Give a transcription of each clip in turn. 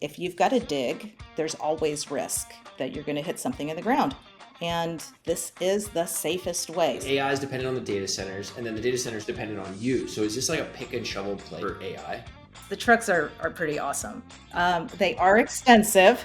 if you've got to dig, there's always risk that you're going to hit something in the ground. And this is the safest way. AI is dependent on the data centers, and then the data centers dependent on you. So is this like a pick and shovel play for AI? The trucks are pretty awesome. They are expensive.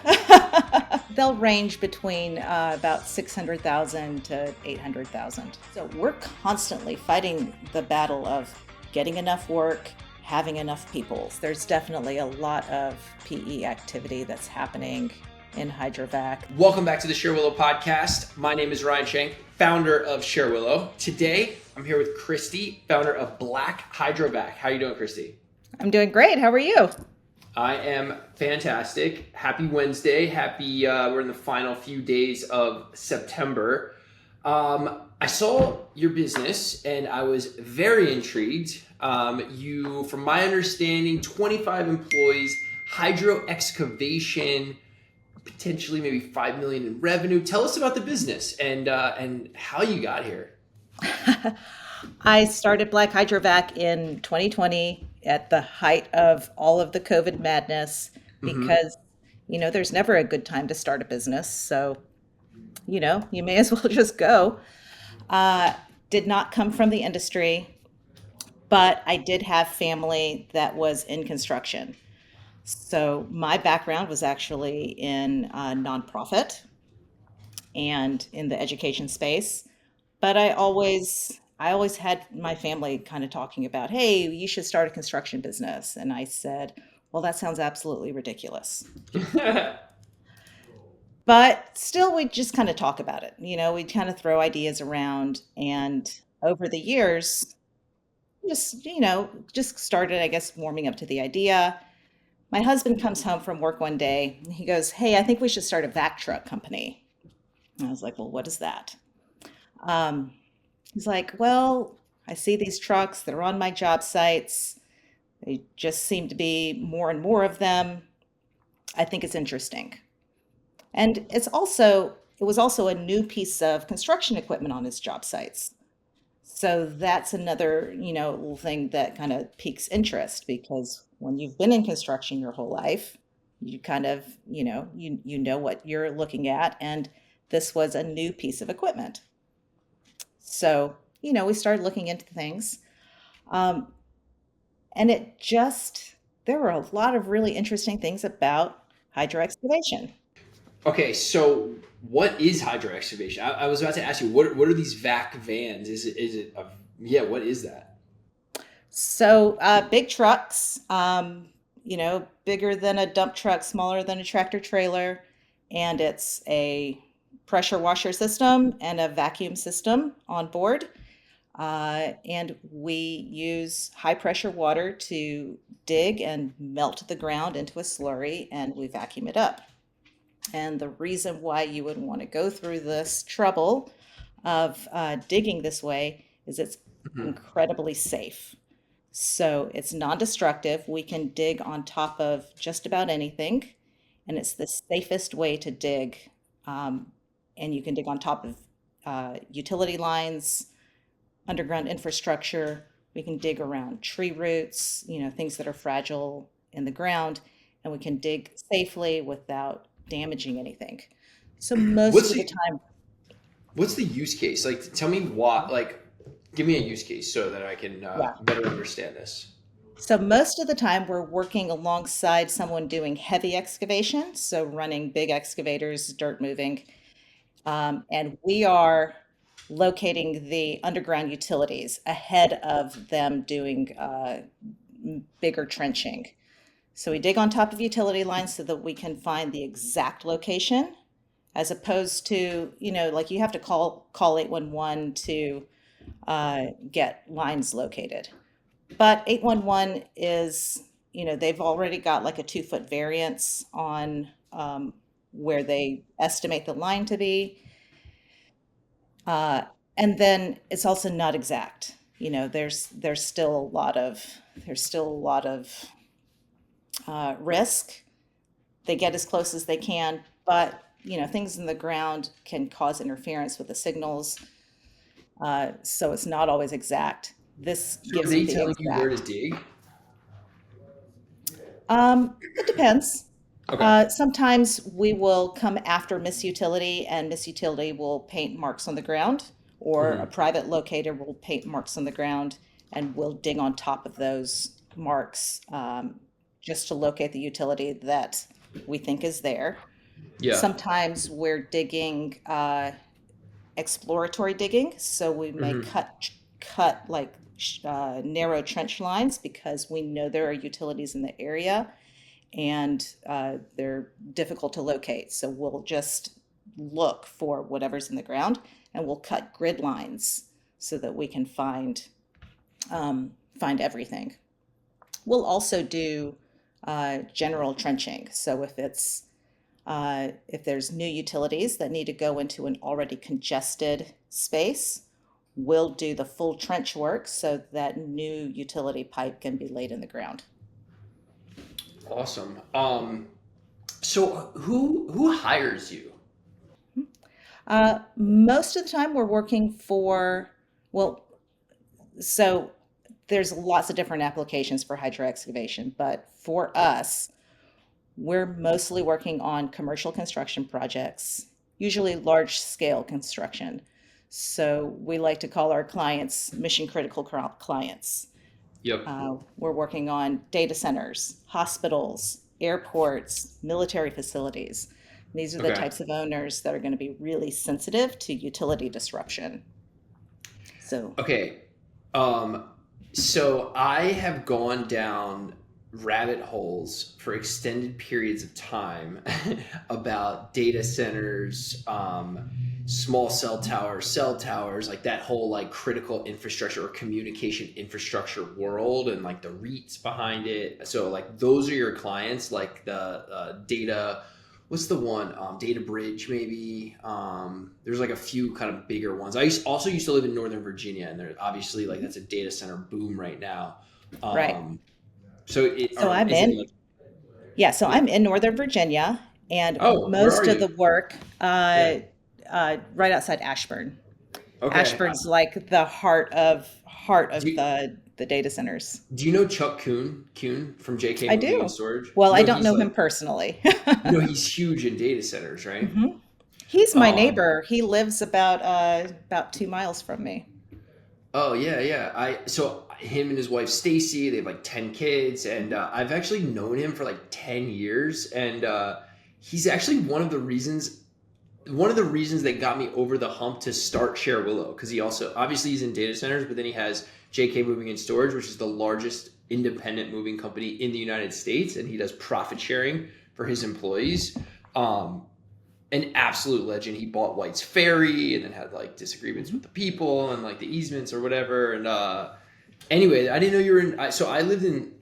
They'll range between about 600,000 to 800,000. So we're constantly fighting the battle of getting enough work, having enough people. There's definitely a lot of PE activity that's happening in Hydrovac. Welcome back to the Share Willow podcast. My name is Ryan Shank, founder of Share Willow. Today, I'm here with Kristy, founder of Black Hydrovac. How are you doing, Kristy? I'm doing great. How are you? I am fantastic. Happy Wednesday. We're in the final few days of September. I saw your business and I was very intrigued. From my understanding, 25 employees, hydro excavation, potentially maybe 5 million in revenue. Tell us about the business and how you got here. I started Black Hydrovac in 2020 at the height of all of the COVID madness because, there's never a good time to start a business. So, you may as well just go. Did not come from the industry, but I did have family that was in construction. So my background was actually in nonprofit and in the education space, but I always had my family kind of talking about, hey, you should start a construction business. And I said, well, that sounds absolutely ridiculous. But still, we just kind of talk about it. We kind of throw ideas around. And over the years, just started, I guess, warming up to the idea. My husband comes home from work one day and he goes, hey, I think we should start a vac truck company. And I was like, well, what is that? Um, he's like, well, I see these trucks that are on my job sites. They just seem to be more and more of them. I think it's interesting. And it was also a new piece of construction equipment on his job sites. So that's another, little thing that kind of piques interest because when you've been in construction your whole life, you kind of, you know what you're looking at, and this was a new piece of equipment. So, we started looking into things, um, and there were a lot of really interesting things about hydro excavation. Okay, so what is hydro excavation? I was about to ask you, what are these vac vans? What is that? So, big trucks, bigger than a dump truck, smaller than a tractor trailer, and it's a pressure washer system and a vacuum system on board. And we use high pressure water to dig and melt the ground into a slurry, and we vacuum it up. And the reason why you would want to go through this trouble of digging this way is it's Mhm. incredibly safe. So it's non-destructive. We can dig on top of just about anything, and it's the safest way to dig. Um, and you can dig on top of utility lines, underground infrastructure. We can dig around tree roots, things that are fragile in the ground, and we can dig safely without damaging anything. So most What's of the the time, what's the use case? Like, tell me what. Like, give me a use case so that I can yeah. better understand this. So most of the time we're working alongside someone doing heavy excavation, so running big excavators, dirt moving, and we are locating the underground utilities ahead of them doing bigger trenching. So we dig on top of utility lines so that we can find the exact location, as opposed to, like you have to call 811 to get lines located. But 811 is, they've already got like a 2 foot variance on where they estimate the line to be. Uh, and then it's also not exact. There's still a lot of risk. They get as close as they can, but things in the ground can cause interference with the signals. So it's not always exact. This So are gives it they the telling you where to exact. dig? It depends. Okay. Sometimes we will come after Miss Utility, and Miss Utility will paint marks on the ground, or a Hmm. private locator will paint marks on the ground, and we'll dig on top of those marks just to locate the utility that we think is there. Yeah. Sometimes we're digging exploratory digging, so we may Hmm. cut like narrow trench lines because we know there are utilities in the area and they're difficult to locate. So we'll just look for whatever's in the ground and we'll cut grid lines so that we can find everything. We'll also do general trenching. So if there's new utilities that need to go into an already congested space, we'll do the full trench work so that new utility pipe can be laid in the ground. Awesome. So who hires you? Most of the time, we're working well, so there's lots of different applications for hydro excavation, but for us, we're mostly working on commercial construction projects, usually large scale construction. So we like to call our clients mission critical clients. Yep. We're working on data centers, hospitals, airports, military facilities. These are the Okay. types of owners that are going to be really sensitive to utility disruption. So, Okay. Um, so I have gone down rabbit holes for extended periods of time about data centers, small cell towers, like that whole like critical infrastructure or communication infrastructure world, and like the REITs behind it. So like those are your clients, like the data. What's the one? Data Bridge, maybe. There's like a few kind of bigger ones. Also used to live in Northern Virginia, and there obviously like that's a data center boom right now. right. Um, so So I'm is it in, like yeah, so yeah? I'm in Northern Virginia, and Oh, where are most of you? the work Yeah. right outside Ashburn. Okay. Ashburn's like the heart of Do you, the data centers. do you know Chuck Kuhn from JK I Moving and do. Storage? Well, You I know don't he's know like him personally. he's huge in data centers, right? Hmm. He's my Um, neighbor. He lives about 2 miles from me. Oh yeah, yeah. I so him and his wife Stacy, they have like 10 kids, and I've actually known him for like 10 years, and he's actually one of the reasons that got me over the hump to start Share Willow, because he also obviously he's in data centers, but then he has JK Moving and Storage, which is the largest independent moving company in the United States, and he does profit sharing for his employees. Um, an absolute legend. He bought White's Ferry and then had like disagreements with the people and like the easements or whatever. And anyway, I didn't know you were in. So I lived in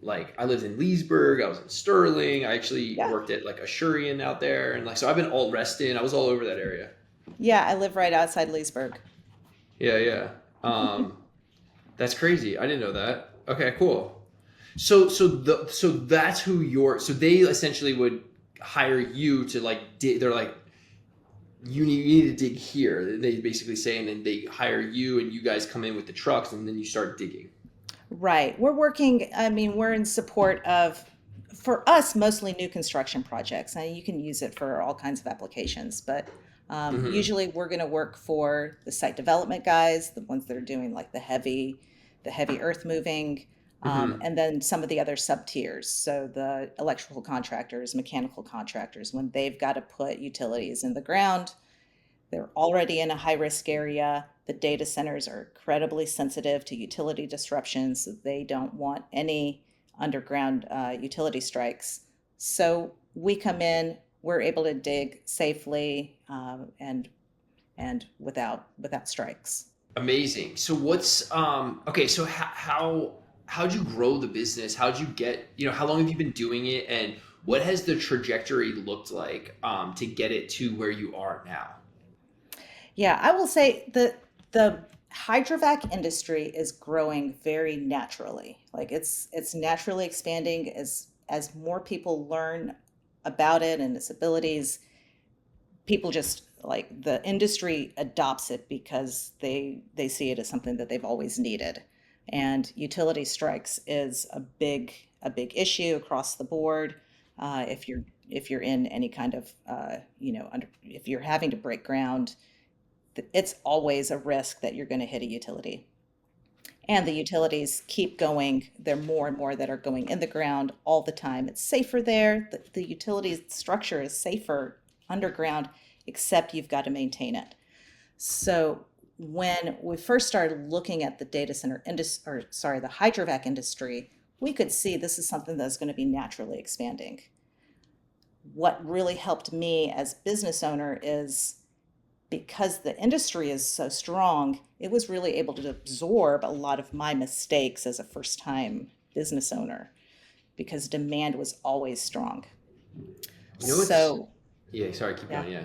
Leesburg. I was in Sterling. I actually Yeah. worked at like Ashurian out there, and like so I've been all Reston. I was all over that area. Yeah, I live right outside Leesburg. Yeah, yeah. Um, that's crazy. I didn't know that. Okay, cool. So that's who so they essentially would hire you to like they're like you need to dig here. They basically say, and then they hire you, and you guys come in with the trucks, and then you start digging. Right. I mean, we're in support of, for us, mostly new construction projects. And you can use it for all kinds of applications, but Hmm. usually we're going to work for the site development guys, the ones that are doing like the heavy earth moving, Hmm. and then some of the other sub tiers. So the electrical contractors, mechanical contractors, when they've got to put utilities in the ground, they're already in a high risk area. The data centers are incredibly sensitive to utility disruptions. They don't want any underground utility strikes. So we come in, we're able to dig safely and without strikes. Amazing. So what's okay? So how'd you grow the business? How'd you get how long have you been doing it, and what has the trajectory looked like to get it to where you are now? Yeah, I will say the hydrovac industry is growing very naturally. Like it's naturally expanding as more people learn about it and its abilities. People just like the industry adopts it because they see it as something that they've always needed. And utility strikes is a big issue across the board. If you're if you're in any kind of if you're having to break ground, it's always a risk that you're going to hit a utility. And the utilities keep going. There are more and more that are going in the ground all the time. It's safer there. The utility structure is safer underground, except you've got to maintain it. So when we first started looking at the data center industry, or sorry, the hydrovac industry, we could see this is something that's going to be naturally expanding. What really helped me as business owner is because the industry is so strong, it was really able to absorb a lot of my mistakes as a first time business owner because demand was always strong. You know what's So, Yeah, sorry, keep yeah. going. Yeah.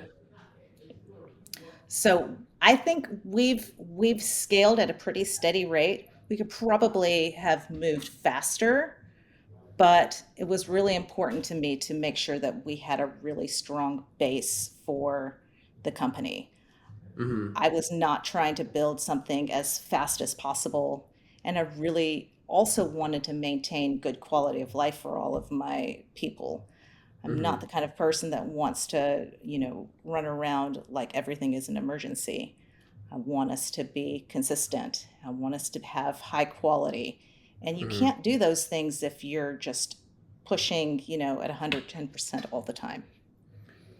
So I think we've scaled at a pretty steady rate. We could probably have moved faster, but it was really important to me to make sure that we had a really strong base for the company. Hmm. I was not trying to build something as fast as possible, and I really also wanted to maintain good quality of life for all of my people. I'm not the Hmm. kind of person that wants to, run around like everything is an emergency. I want us to be consistent. I want us to have high quality. And you Hmm. can't do those things if you're just pushing, at 110% all the time.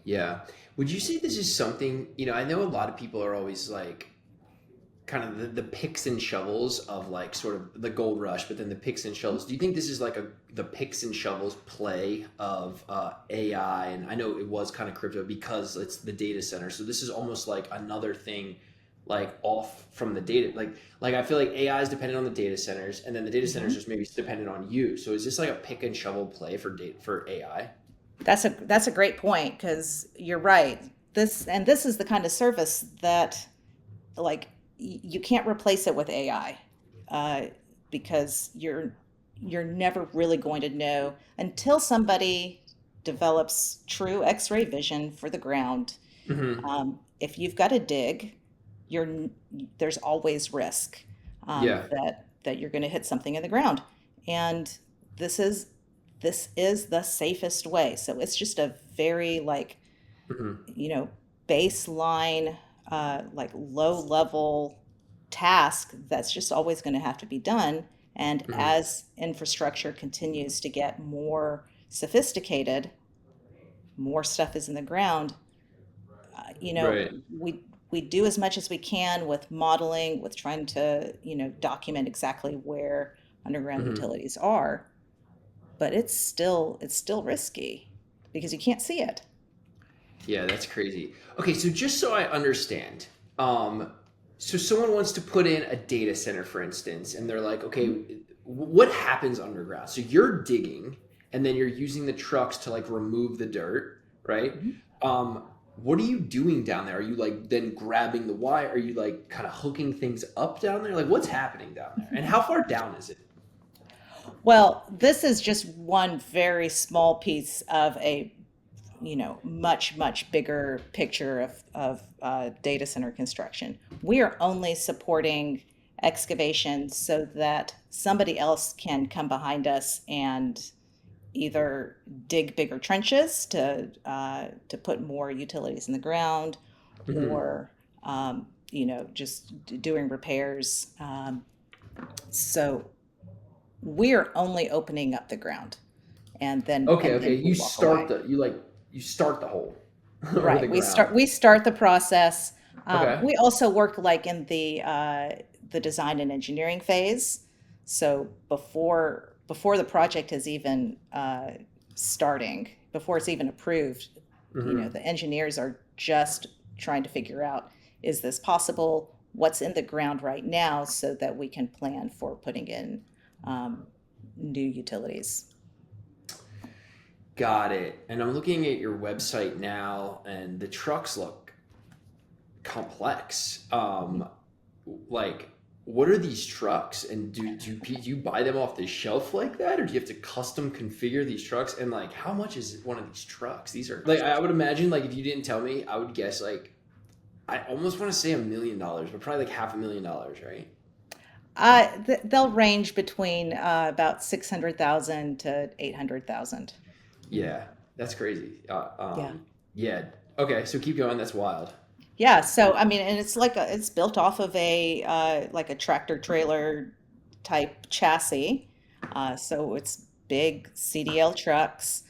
Yeah. Would you say this is something, I know a lot of people are always like kind of the picks and shovels of like sort of the gold rush, but then the picks and shovels. Do you think this is like the picks and shovels play of AI? And I know it was kind of crypto because it's the data center. So this is almost like another thing like off from the data. Like I feel like AI is dependent on the data centers and then the data centers Mhm. just maybe dependent on you. So is this like a pick and shovel play for AI? That's a great point because you're right. This is the kind of service that like you can't replace it with AI, uh, because you're never really going to know until somebody develops true X-ray vision for the ground. Hmm. If you've got to dig, there's always risk, Yeah. that you're going to hit something in the ground, and this is this is the safest way. So it's just a very like Hmm. you know, baseline, like low level task that's just always going to have to be done. And Hmm. as infrastructure continues to get more sophisticated, more stuff is in the ground. You know, Right. we do as much as we can with modeling, with trying to, document exactly where underground Hmm. utilities are, but it's still risky because you can't see it. Yeah, that's crazy. Okay, so just so I understand, um, so someone wants to put in a data center, for instance, and they're like, okay, what happens underground? So you're digging, and then you're using the trucks to like remove the dirt, right? Mhm. Um, what are you doing down there? Are you like then grabbing the wire? Are you like kind of hooking things up down there? Like what's happening down there? And how far down is it? Well, this is just one very small piece of a, much, much bigger picture of data center construction. We are only supporting excavation so that somebody else can come behind us and either dig bigger trenches to put more utilities in the ground, Hmm. or just doing repairs. So we're only opening up the ground, and then Okay, and okay. then we walk away. You start the hole or the Right. We ground. start we start the process. Okay. We also work like in the design and engineering phase. So before the project is even starting, before it's even approved, Hmm. the engineers are just trying to figure out, is this possible? What's in the ground right now so that we can plan for putting in um, new utilities. Got it. And I'm looking at your website now, and the trucks look complex. Like, what are these trucks? And do you buy them off the shelf like that, or do you have to custom configure these trucks? And like, how much is one of these trucks? These are like, I would imagine, like, if you didn't tell me, I would guess like, I almost want to say $1 million, but probably like $500,000, right? They'll range between about 600,000 to 800,000. Yeah. That's crazy. Yeah. Yeah. Okay, so keep going. That's wild. Yeah, so I mean, and it's built off of a like a tractor trailer type chassis. So it's big CDL trucks.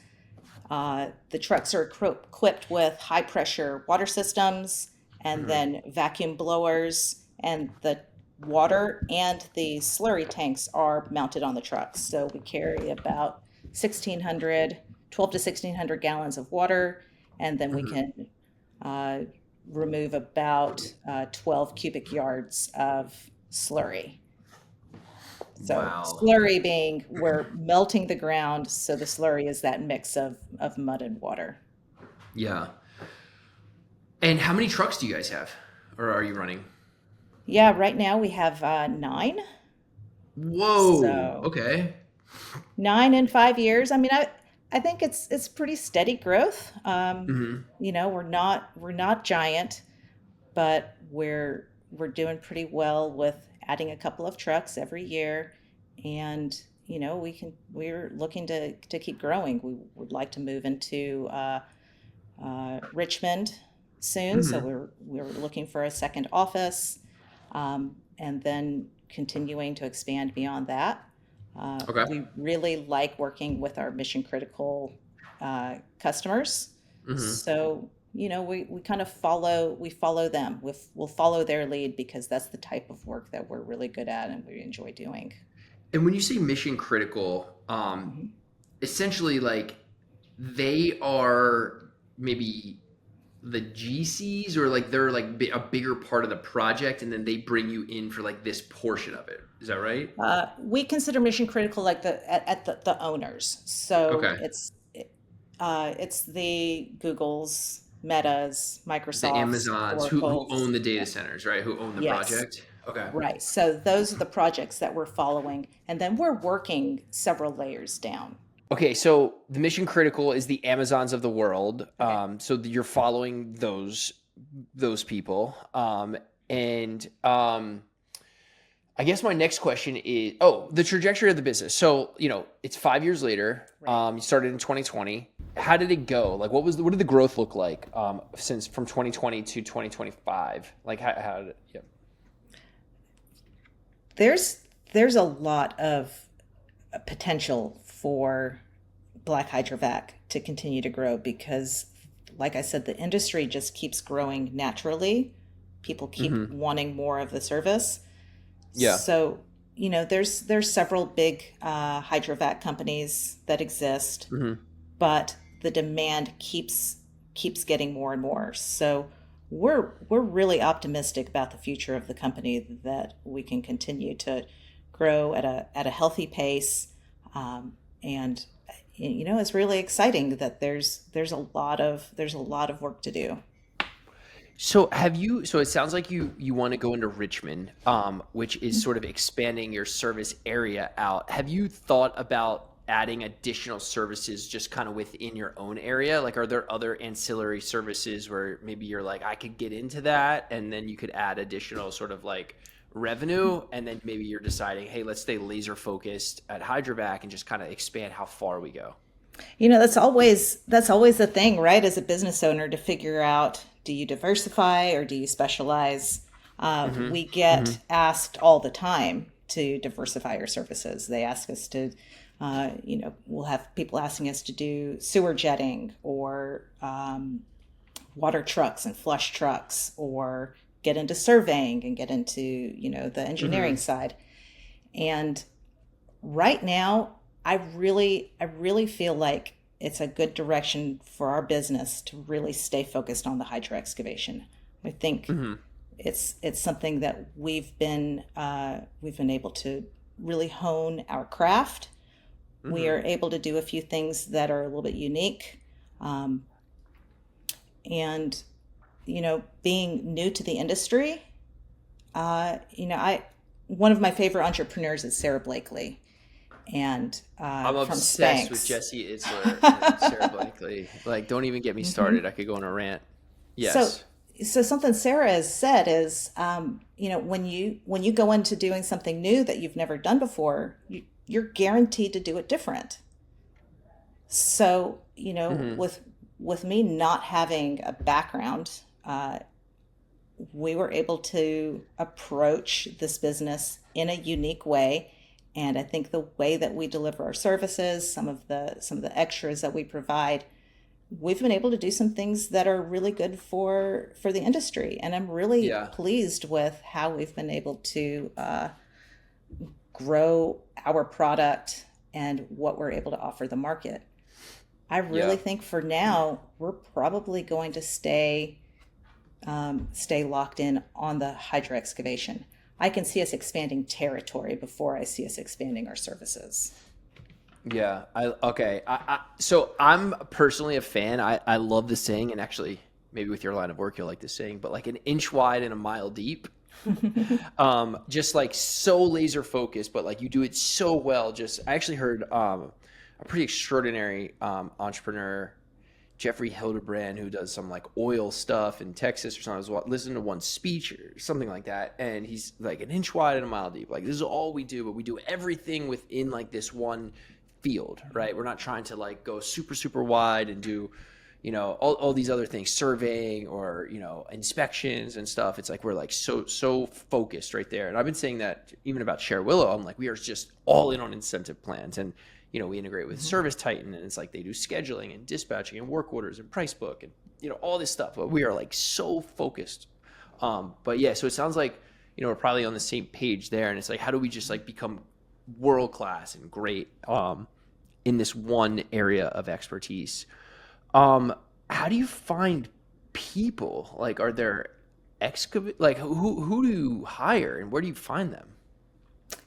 The trucks are equipped with high pressure water systems and Hmm. then vacuum blowers, and the water and the slurry tanks are mounted on the trucks. So we carry about 1,600, 12 to 1,600 gallons of water, and then we Hmm. can uh, remove about 12 cubic yards of slurry. So Wow. slurry being we're melting the ground, so the slurry is that mix of mud and water. Yeah. And how many trucks do you guys have, or are you running? Yeah, right now we have nine. Whoa. So Okay. nine in 5 years. I mean, I think it's pretty steady growth. Hmm. We're not giant, but we're doing pretty well with adding a couple of trucks every year, and we're looking to keep growing. We would like to move into Richmond soon, so Hmm. we're looking for a second office, and then continuing to expand beyond that. Okay. We really like working with our mission critical customers, Hmm. so we kind of follow them. We'll follow their lead because that's the type of work that we're really good at and we enjoy doing. And when you say mission critical, Mhm. essentially like they are maybe the GCs, or like they're like a bigger part of the project, and then they bring you in for like this portion of it. Is that right? We consider mission critical like at the owners. So Okay. it's the Googles, Metas, The Microsofts, Amazons who Oracles. own the data Yeah. centers, right? Who own the Yes. project? Okay. Right. So those are the projects that we're following, and then we're working several layers down. Okay, so the mission critical is the Amazons of the world. Okay. So you're following those people. And I guess my next question is, the trajectory of the business. So, it's 5 years later. Right. You started in 2020. How did it go? Like, what did the growth look like since from 2020 to 2025? Like, how did it, yeah. There's there's a lot of potential for Black Hydrovac to continue to grow because, like I said, the industry just keeps growing naturally. People keep Hmm. wanting more of the service. Yeah. So, there's several big hydrovac companies that exist, Hmm. but the demand keeps getting more and more. So we're really optimistic about the future of the company that we can continue to grow at a healthy pace, and it's really exciting that there's a lot of work to do. So it sounds like you want to go into Richmond, which is sort of expanding your service area out. Have you thought about adding additional services just kind of within your own area? Like, are there other ancillary services where maybe you're like, I could get into that, and then you could add additional sort of like revenue, and then maybe you're deciding, hey, let's stay laser focused at Hydrovac and just kind of expand how far we go. That's always the thing, right? As a business owner, to figure out, do you diversify or do you specialize? Hmm. We Hmm. get asked all the time to diversify our services. They ask us to, we'll have people asking us to do sewer jetting or water trucks and flush trucks, or get into surveying and get into the engineering Hmm. side. And right now, I really feel like it's a good direction for our business to really stay focused on the hydro excavation. I think Hmm. it's something that we've been able to really hone our craft. We Hmm. are able to do a few things that are a little bit unique, um, and being new to the industry, I one of my favorite entrepreneurs is Sarah Blakely, and I'm from obsessed with Spanx. Jesse Itzler and Sarah Blakely. Like, don't even get me started. I could go on a rant. So, Yes. so something Sarah has said is, when you go into doing something new that you've never done before, you're guaranteed to do it different. So, Hmm. with me not having a background, we were able to approach this business in a unique way. And I think the way that we deliver our services, some of the extras that we provide, we've been able to do some things that are really good for the industry. And I'm really Yeah. pleased with how we've been able to grow our product and what we're able to offer the market. I really Yeah. think for now we're probably going to stay locked in on the hydro excavation. I can see us expanding territory before I see us expanding our services. Yeah. Okay. So I'm personally a fan. I love the saying, and actually, maybe with your line of work, you'll like this saying, but like an inch wide and a mile deep. Just like so laser focused, but like you do it so well. Just I actually heard a pretty extraordinary entrepreneur, Jeffrey Hildebrand, who does some like oil stuff in Texas or something. I was listening to one speech or something like that, and he's like an inch wide and a mile deep. Like this is all we do, but we do everything within like this one field, right? We're not trying to like go super super wide and do all these other things, surveying or inspections and stuff. It's like we're like so focused right there. And I've been saying that even about Share Willow. I'm like, we are just all in on incentive plans. And we integrate with Mhm. Service Titan, and it's like they do scheduling and dispatching and work orders and price book and all this stuff. But we are like so focused. But yeah, so it sounds like we're probably on the same page there. And it's like, how do we just like become world class and great in this one area of expertise? How do you find people? Like, are there like who do you hire and where do you find them?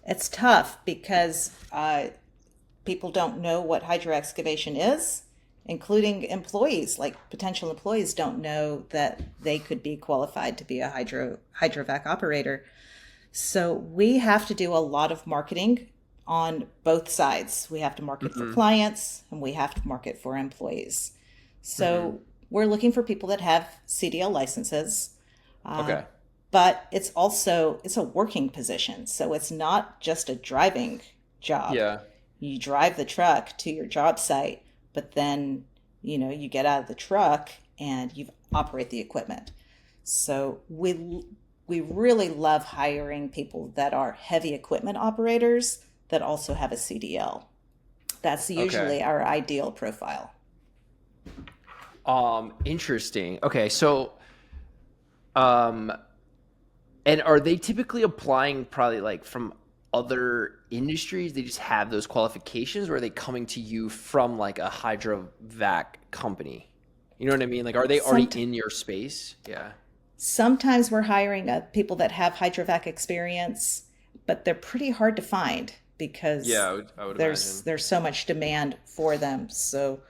It's tough because people don't know what hydro excavation is, including employees. Like potential employees don't know that they could be qualified to be a hydrovac operator. So we have to do a lot of marketing on both sides. We have to market for Hmm. clients and we have to market for employees. Hmm. So we're looking for people that have CDL licenses, uh, Okay. but it's a working position. So it's not just a driving job. Yeah. You drive the truck to your job site, but then you get out of the truck and you operate the equipment. So we really love hiring people that are heavy equipment operators that also have a CDL. That's Okay. usually our ideal profile. Interesting. Okay. So, um, and are they typically applying probably like from other industries? They just have those qualifications, or are they coming to you from like a hydrovac company? You know what I mean? Like, are they already Some, in your space? Yeah. Sometimes we're hiring people that have hydrovac experience, but they're pretty hard to find Yeah, because I would there's imagine. there's so much demand for them. So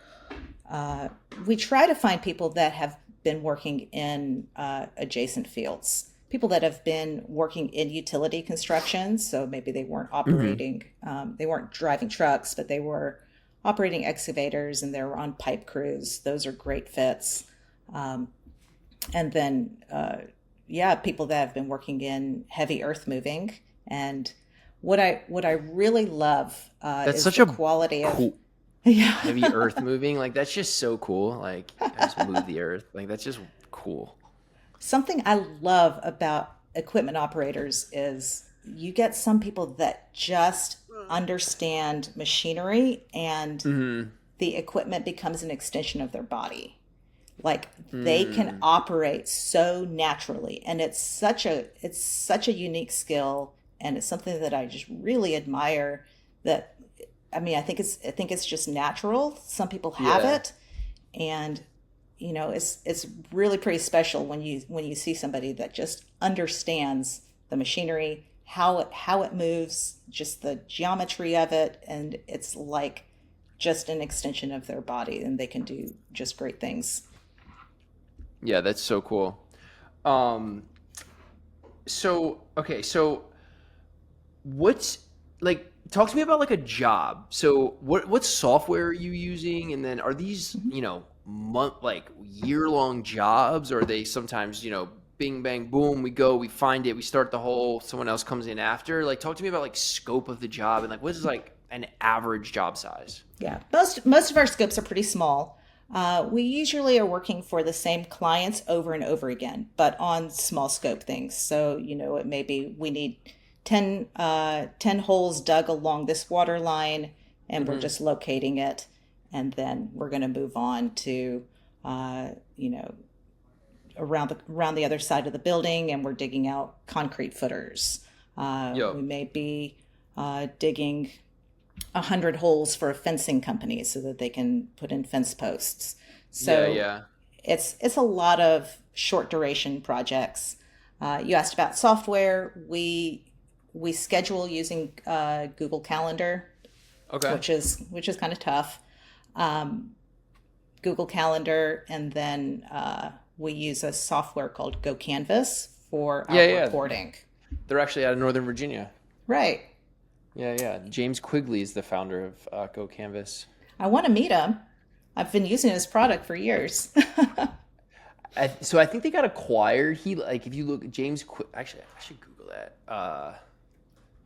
uh, we try to find people that have been working in adjacent fields, people that have been working in utility construction. So maybe Hmm. they weren't driving trucks, but they were operating excavators and they were on pipe crews. Those are great fits. Um, and then, yeah, people that have been working in heavy earth moving. And what I really love That's is such the a quality of, cool yeah. heavy earth moving. Like, that's just so cool. Like, I just move the earth. Like, that's just cool. Something I love about equipment operators is you get some people that just understand machinery and Hmm. the equipment becomes an extension of their body. Like they can Mm. operate so naturally and it's such a unique skill and it's something that I just really admire that I mean I think it's just natural. Some people have Yeah. it and it's really pretty special when you see somebody that just understands the machinery, how it moves, just the geometry of it, and it's like just an extension of their body, and they can do just great things. Yeah, that's so cool. Um, so what's like talk to me about like a job. So what software are you using? And then are these, Mhm. like year long jobs, or are they sometimes, bing bang boom, we go, we find it, we start the hole, someone else comes in after? Like talk to me about like scope of the job and like what is like an average job size? Yeah, most of our scopes are pretty small. We usually are working for the same clients over and over again, but on small scope things. So, it may be we need 10 holes dug along this water line, and we're Mm-hmm. just locating it. And then we're going to move on to, you know, around the other side of the building, and we're digging out concrete footers. Yep. We may be digging 100 holes for a fencing company so that they can put in fence posts. Yeah, So yeah. it's a lot of short duration projects. You asked about software. We schedule using Google Calendar, Okay. which is kind of tough. Google Calendar, and then we use a software called Go Canvas for Yeah, our yeah. reporting. They're actually out of Northern Virginia. Right. Yeah, yeah. James Quigley is the founder of Go Canvas. I want to meet him. I've been using his product for years. So I think they got acquired. If you look, actually, I should Google that.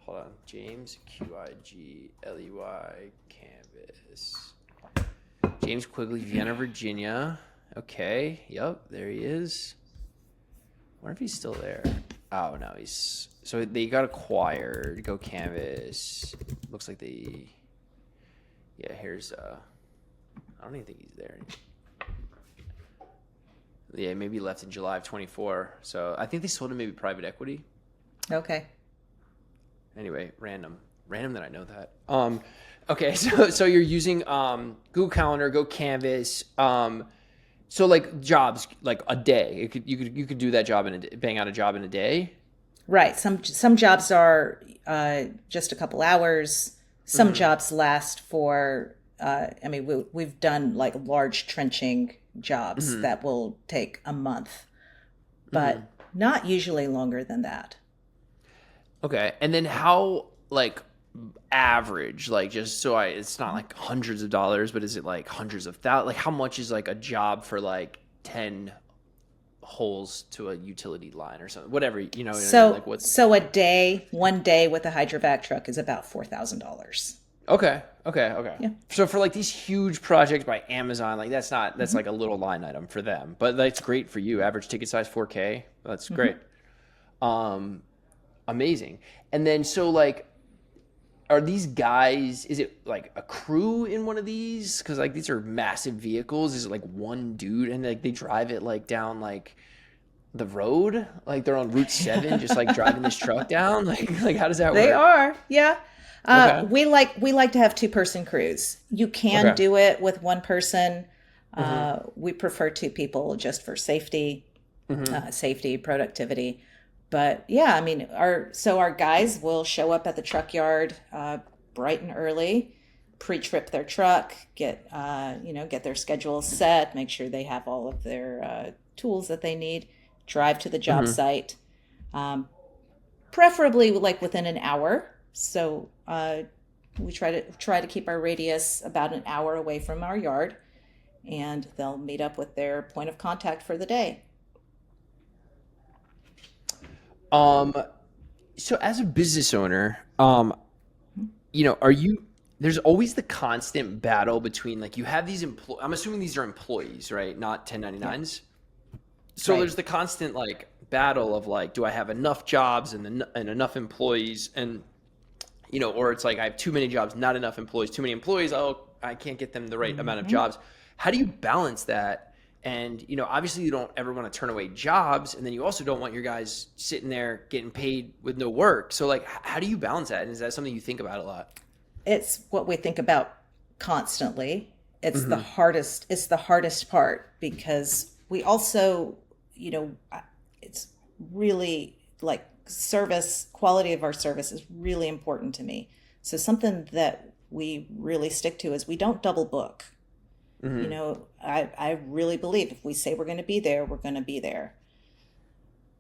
Hold on. James, Quigley, Canvas. James Quigley, Vienna, Virginia. Okay. Yep. There he is. I wonder if he's still there. Oh, no. So they got acquired. Go Canvas. Looks like yeah, here's, I don't even think he's there anymore. Yeah, maybe he left in July of 24. So I think they sold him maybe private equity. Okay. Anyway, random that I know that. Okay, so you're using Google Calendar, Go Canvas. So like jobs, like a day. You could do that job bang out a job in a day. Right. Some jobs are just a couple hours. Some jobs last for. I mean, we've done like large trenching jobs that will take a month, but not usually longer than that. Okay, and then how like average, like just so it's not like hundreds of dollars, but is it like hundreds of thousands? Like how much is like a job for like 10 holes to a utility line or something? Whatever, you know what I mean? Like what's So one day with a hydrovac truck is about $4,000. Okay. Yeah. So for like these huge projects by Amazon, like that's like a little line item for them, but that's great for you. Average ticket size 4K. That's great. Amazing. And then so like, are these guys? Is it like a crew in one of these? Because like these are massive vehicles. Is it like one dude and like they drive it like down like the road? Like they're on Route 7, just like driving this truck down. Like how does that They work? are, yeah. Okay. We like to have 2-person crews. You can Okay. do it with one person. We prefer 2 people just for safety, productivity. But yeah, I mean, our guys will show up at the truck yard bright and early, pre-trip their truck, get their schedules set, make sure they have all of their tools that they need, drive to the job site, preferably like within an hour. So we try to keep our radius about an hour away from our yard, and they'll meet up with their point of contact for the day. So as a business owner, there's always the constant battle between like you have these I'm assuming these are employees, right? Not 1099s. So Right. there's the constant like battle of like, do I have enough jobs and enough employees? And, or it's like I have too many jobs, not enough employees, too many employees. Oh, I can't get them the right amount of jobs. How do you balance that? And, obviously you don't ever want to turn away jobs. And then you also don't want your guys sitting there getting paid with no work. So like, how do you balance that? And is that something you think about a lot? It's what we think about constantly. It's the hardest part, because we also, it's really like quality of our service is really important to me. So something that we really stick to is we don't double book. I really believe if we say we're going to be there, we're going to be there,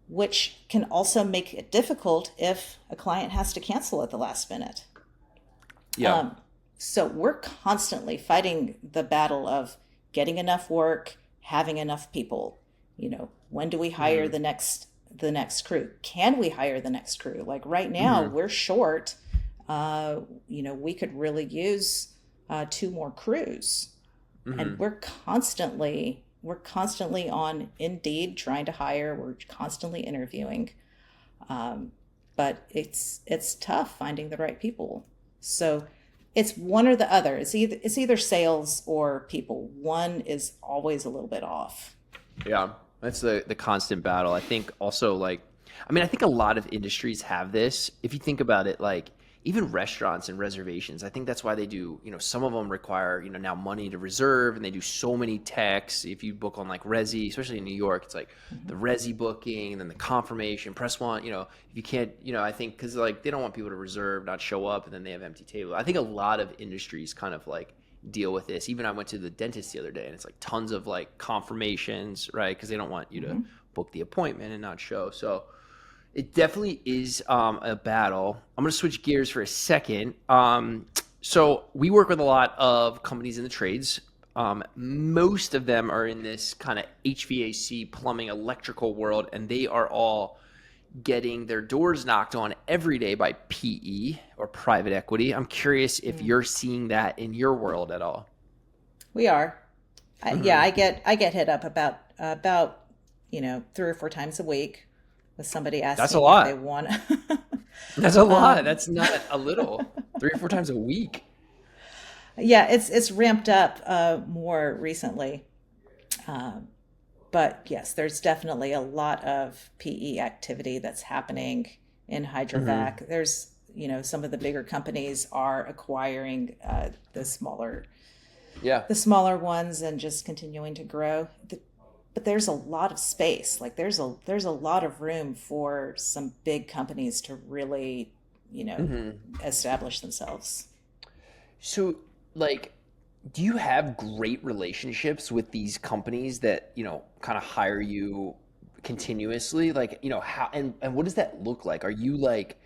which can also make it difficult if a client has to cancel at the last minute. Yeah. So we're constantly fighting the battle of getting enough work, having enough people. When do we hire the next crew? Can we hire the next crew? Like right now, we're short we could really use two more crews. And Hmm. we're constantly on Indeed trying to hire. We're constantly interviewing. But it's tough finding the right people. So it's one or the other. It's either sales or people. One is always a little bit off. Yeah, that's the constant battle. I think also like, I mean, I think a lot of industries have this. If you think about it, like even restaurants and reservations, I think that's why they do, some of them require, now money to reserve and they do so many texts. If you book on like Resi, especially in New York, it's like the Resi booking and then the confirmation, press one, if you can't, I think because like they don't want people to reserve, not show up, and then they have empty tables. I think a lot of industries kind of like deal with this. Even I went to the dentist the other day and it's like tons of like confirmations, right? Because they don't want you to book the appointment and not show. So it definitely is a battle. I'm going to switch gears for a second. So we work with a lot of companies in the trades. Most of them are in this kind of HVAC, plumbing, electrical world, and they are all getting their doors knocked on every day by PE or private equity. I'm curious if you're seeing that in your world at all. We are. Yeah, Hmm. I get hit up about 3 or 4 times a week with somebody That's a asking if they lot. want. That's a lot. um, That's not a little. 3 or 4 times a week. yeah, it's ramped up more recently. Um, but yes, there's definitely a lot of PE activity that's happening in Hmm. hydrovac. There's some of the bigger companies are acquiring Yeah. the smaller ones and just continuing to grow. But there's a lot of space. Like there's a lot of room for some big companies to really, you know, Hmm. establish themselves. So, like, do you have great relationships with these companies that, kind of hire you continuously? Like, how and what does that look like? Are you like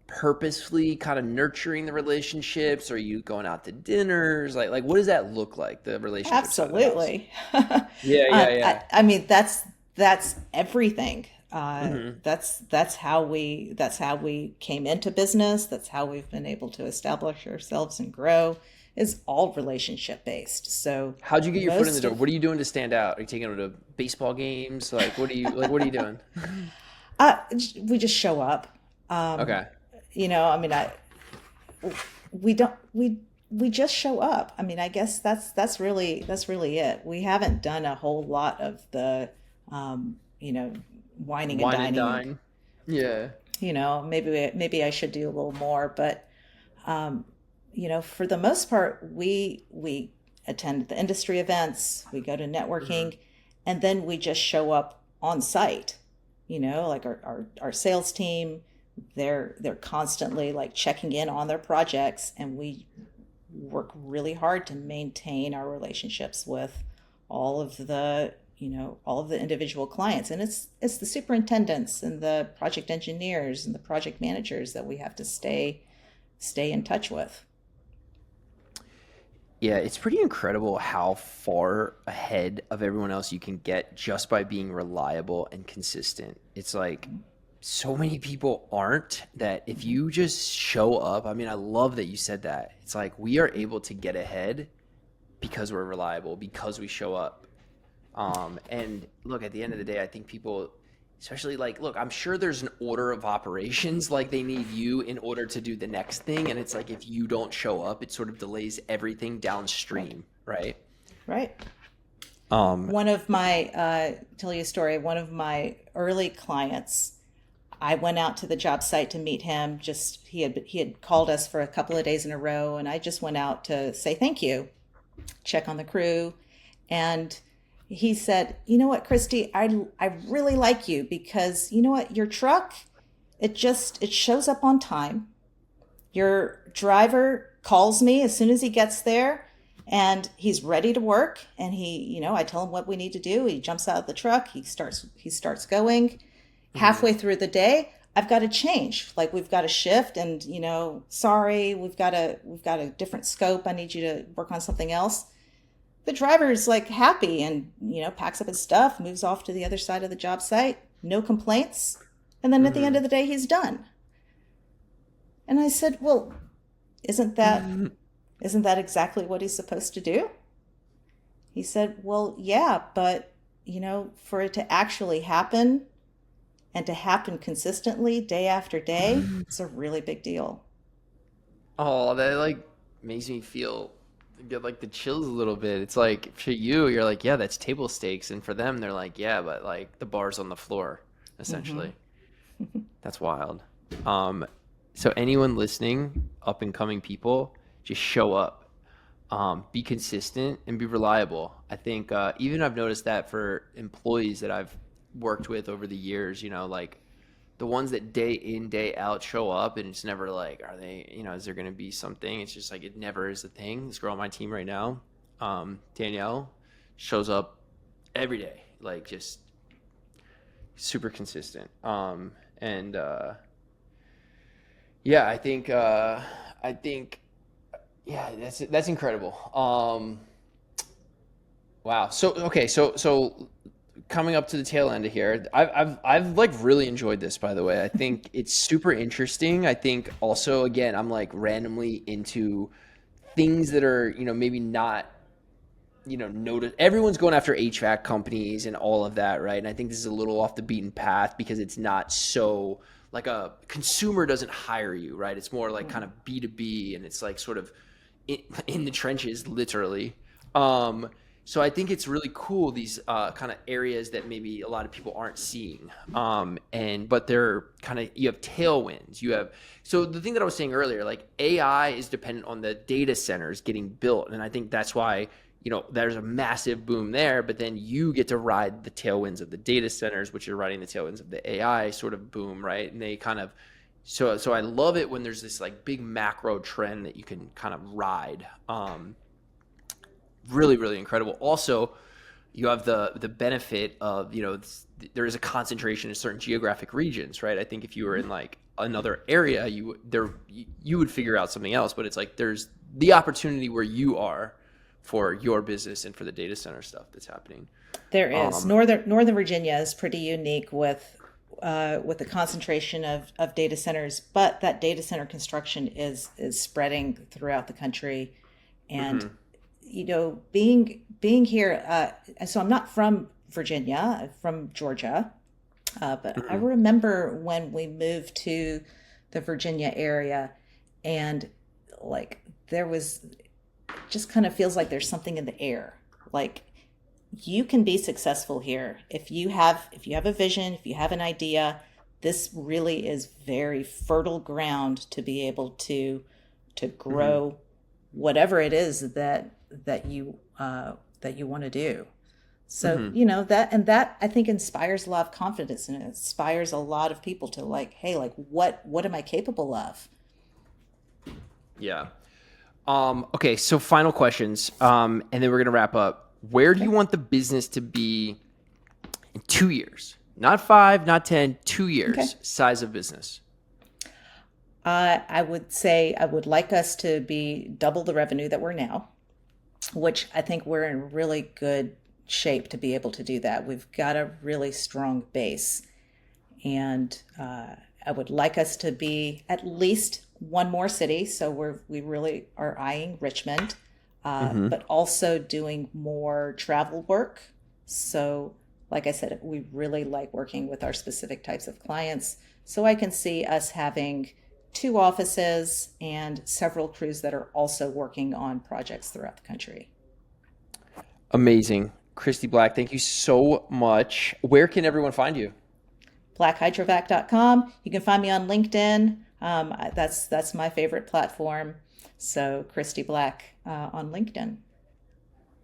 purposefully kind of nurturing the relationships? Are you going out to dinners? Like what does that look like, the relationship side of the house? Absolutely. Yeah, yeah, yeah. I mean, that's everything. Hmm. That's how we came into business. That's how we've been able to establish ourselves and grow. Is all relationship based. So How'd you get your foot in the most door? of What are you doing to stand out? Are you taking them to baseball games? What are you doing? we just show up. Um, Okay. I mean, we don't we just show up. I mean, I guess that's really it. We haven't done a whole lot of the um, you know whining and Wine and dining. dine. Yeah. Maybe I should do a little more, but for the most part, we attend the industry events, we go to Hmm. networking, and then we just show up on site. Like our sales team, they're constantly like checking in on their projects, and we work really hard to maintain our relationships with all of the individual clients. And it's the superintendents and the project engineers and the project managers that we have to stay in touch with. Yeah, it's pretty incredible how far ahead of everyone else you can get just by being reliable and consistent. It's like so many people aren't that if Mm-hmm. you just show up, I mean, I love that you said that. It's like we are able to get ahead because we're reliable, because we show up. And look, at the end of the day, I think people, especially like, look, I'm sure there's an order of operations, like they need you in order to do the next thing. And it's like if you don't show up, it sort of delays everything Right. downstream, right? Right. Um, Tell you a story. One of my early clients, I went out to the job site to meet him. Just he had called us for a couple of days in a row, and I just went out to say thank you, check on the crew, and he said, "You know what, Kristy, I really like you because you know what, your truck, it shows up on time. Your driver calls me as soon as he gets there." And he's ready to work, and I tell him what we need to do. He jumps out of the truck. He starts going. mhm. Halfway through the day, I've got to change. Like we've got a shift, and sorry, we've got a different scope. I need you to work on something else. The driver's like happy and packs up his stuff, moves off to the other side of the job site. No complaints. And then at the end Mhm. of the day, he's done. And I said, well, isn't that isn't that exactly what he's supposed to do? He said, well, yeah, but for it to actually happen and to happen consistently day after day, it's a really big deal. Oh, that like makes me feel get like the chills a little bit. It's like for you, you're like, yeah, that's table stakes, and for them, they're like, yeah, but like the bar's on the floor, Hmm. essentially. That's wild. Um, so anyone listening, up and coming people, just show up, be consistent, and be reliable. I think even I've noticed that for employees that I've worked with over the years, like the ones that day in day out show up, and it's never like, are they, is there going to be something? It's just like it never is a thing. This girl on my team right now, Danielle, shows up every day, like just super consistent. And yeah, I think yeah, that's incredible. Wow. So okay, so coming up to the tail end of here, I've like really enjoyed this, by the way. I think it's super interesting. I think also again, I'm like randomly into things that are, maybe not, notice everyone's going after HVAC companies and all of that, right? And I think this is a little off the beaten path because it's not so like a consumer doesn't hire you, right? It's more like kind of B2B, and it's like sort of in the trenches, literally. Um, so I think it's really cool, these kind of areas that maybe a lot of people aren't seeing. And but they're kind of, you have tailwinds. You have, so the thing that I was saying earlier, like AI is dependent on the data centers getting built, and I think that's why there's a massive boom there. But then you get to ride the tailwinds of the data centers, which are riding the tailwinds of the AI sort of boom, right? And they kind of, so I love it when there's this like big macro trend that you can kind of ride. Really, really incredible. Also, you have the benefit of, there is a concentration in certain geographic regions, right? I think if you were in like another area, you would figure out something else. But it's like there's the opportunity where you are for your business and for the data center stuff that's happening. There is. Um, Northern Virginia is pretty unique with the concentration of data centers, but that data center construction is spreading throughout the country. And mhm, being here, so I'm not from Virginia, I'm from Georgia, but I mhm, remember when we moved to the Virginia area, and like there was just kind of feels like there's something in the air. Like you can be successful here if you have a vision, if you have an idea. This really is very fertile ground to be able to mhm, grow whatever it is that you want to do. So, mhm. that I think inspires a lot of confidence, and it inspires a lot of people to like, hey, like what am I capable of? Yeah. Okay, so final questions, and then we're gonna wrap up. Where do Okay. you want the business to be in 2 years? Not five, not 10, two Okay. years, size of business. I would say I would like us to be double the revenue that we're now, which I think we're in really good shape to be able to do that. We've got a really strong base, and I would like us to be at least one more city. So we really are eyeing Richmond, Hmm. but also doing more travel work. So, like I said, we really like working with our specific types of clients. So I can see us having two offices and several crews that are also working on projects throughout the country. Amazing. Kristy Black, thank you so much. Where can everyone find you? blackhydrovac.com. You can find me on LinkedIn. That's my favorite platform. So Kristy Black on LinkedIn.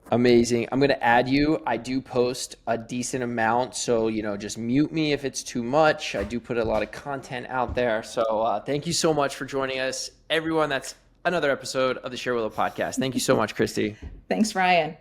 Amazing. I'm going to add you. I do post a decent amount, so just mute me if it's too much. I do put a lot of content out there. So thank you so much for joining us, everyone. That's another episode of the Share Willow podcast. Thank you so much, Kristy. Thanks, Ryan.